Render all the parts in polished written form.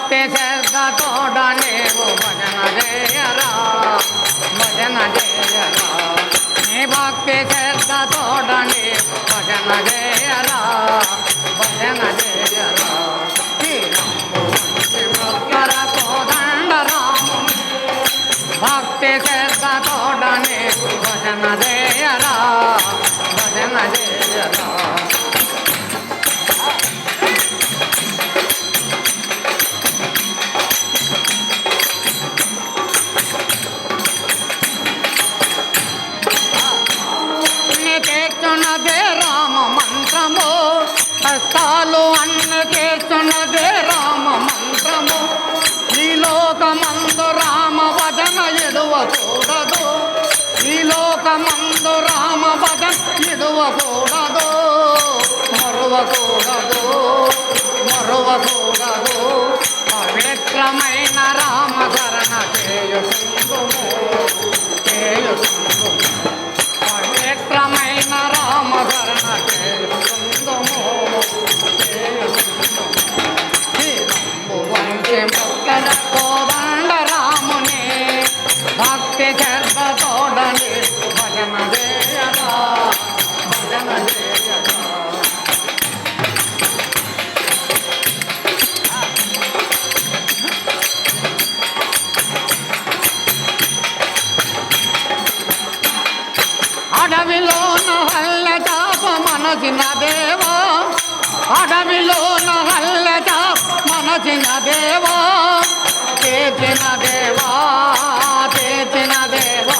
భక్తి శ్రద్ధతోడ నీవు భజన చేయరా భజన చేయరా నీ భక్తి శ్రద్ధతోడ నీవు భజన చేయరా భజన చేయరా భక్తర కోదండ రాముని భక్తి శ్రద్ధతోడ నీవు భజన చేయరా భజన చేయరా చేస్తున్నదే రామ మంత్రము కష్టాలు అన్ని చేస్తున్నదే రామ మంత్రము ఈ లోకమందు రామ భజన ఎడువకూడదు ఈ లోకమందు రామ భజన ఎడువకూడదు మరువకూడదు మరువకూడదు పవిత్రమైన రామ శరణ చేయుకుందుము చేయుకుందుము పవిత్రమైన రామ శరణ చేయుకుందుము చేయుకుందుము వంటి భక్తుల కోదండ రాముని భక్తి శ్రద్ధతోడని భజన చేయరా భజన చేయరా అడవిలోన హల్ల చాప మనసిన దేవా అడవిలోన హల్ల చాప మనసిన దేవా చేసిన దేవా చేసిన దేవా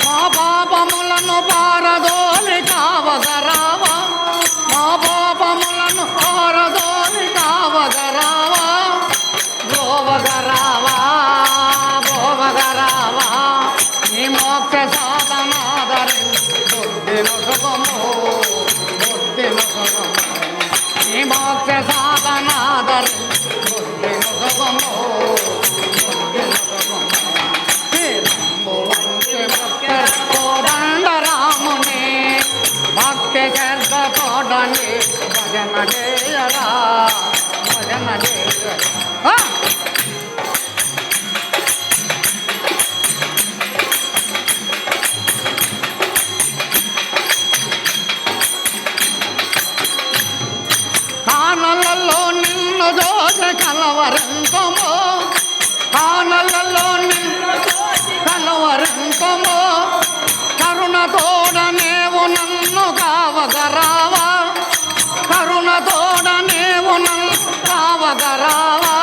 మా పాపములను పారదోలి కావగరావా మా పాపములను పారదోలి కావగరావా గోవగరావా గోవగరావా నీ మోక్ష సాధనాదరించి బుద్ధిను సుఖము బుద్ధిను సుఖము నీ మోక్ష సాధనాదరించి బుద్ధిను సుఖము బుద్ధిను సుఖము శ్రీరంబు వంటి భక్త కోదండ రాముని భక్తి శ్రద్ధతోడని భజన చేయరా భజన చేయరా కానలలో నిన్ను దోష కలవరింకము కానలలో నిన్ను కలవరింకము కరుణతోడ నీవు నన్ను కావగరావా కరుణతోడ నీవు నన్ను కావగరావా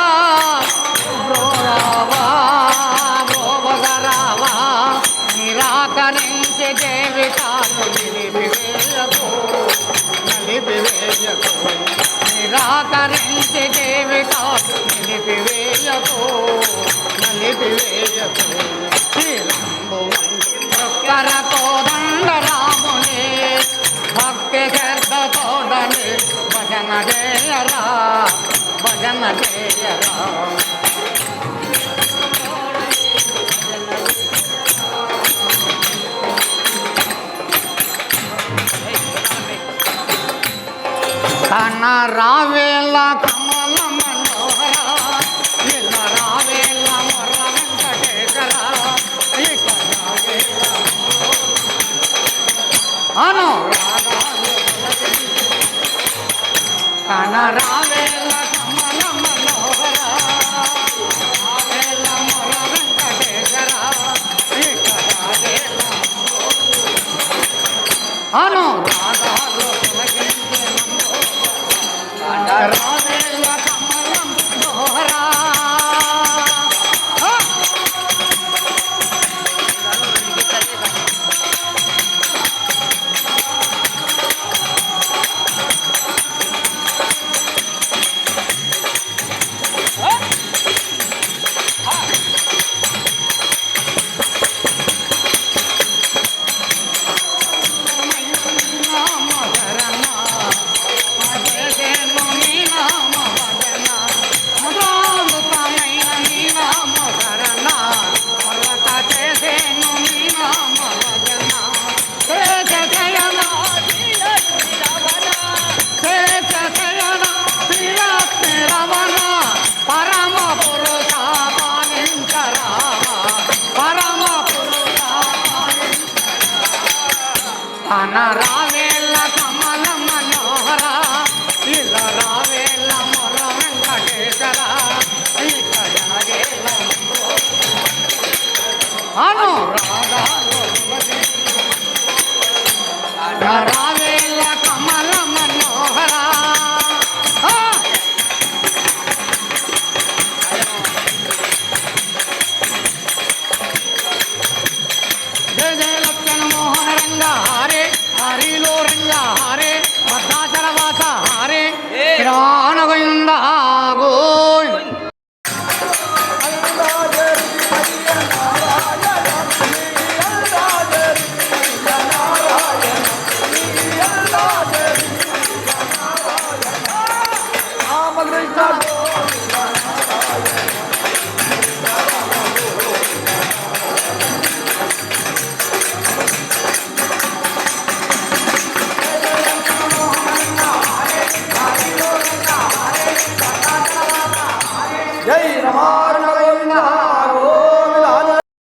బ్రోరావా బ్రోవగరావా నిరాకరించి దేవితాను నిలిపివేయకు నిలిపివేయకు నిరాకరించి దేవితాను నిలిపివేయకు నిలిపివేయకు శ్రీరంబు వంటి భక్తర కోదండ రాముని భక్తి శ్రద్ధతోడని భజన చేయరా భజన చేయరా కన రావేళ కమల మనోహర ఇలా రావేళ మొర్ర వెంకటేశ్వర ఇక రావేళ అను కన రావేళ కమల మనోహర రావేళ మొర్ర వెంకటేశ్వర ఇక రావేళ అను రాగాలు రావేళ కమలం దోహరా రావేళ్ళ కమల మనోహర ఇలా రావేళ్ళ మొర వెంకటేశ్వర ఇక జాగేల అను రావేళ్ళ కమల మనోహర జయ జయ లక్షణ మోహన రంగ హారే హరిలో రంగ హారే భద్రాచల వాస హారే కిరాణ గోవింద గోవింద జై రమా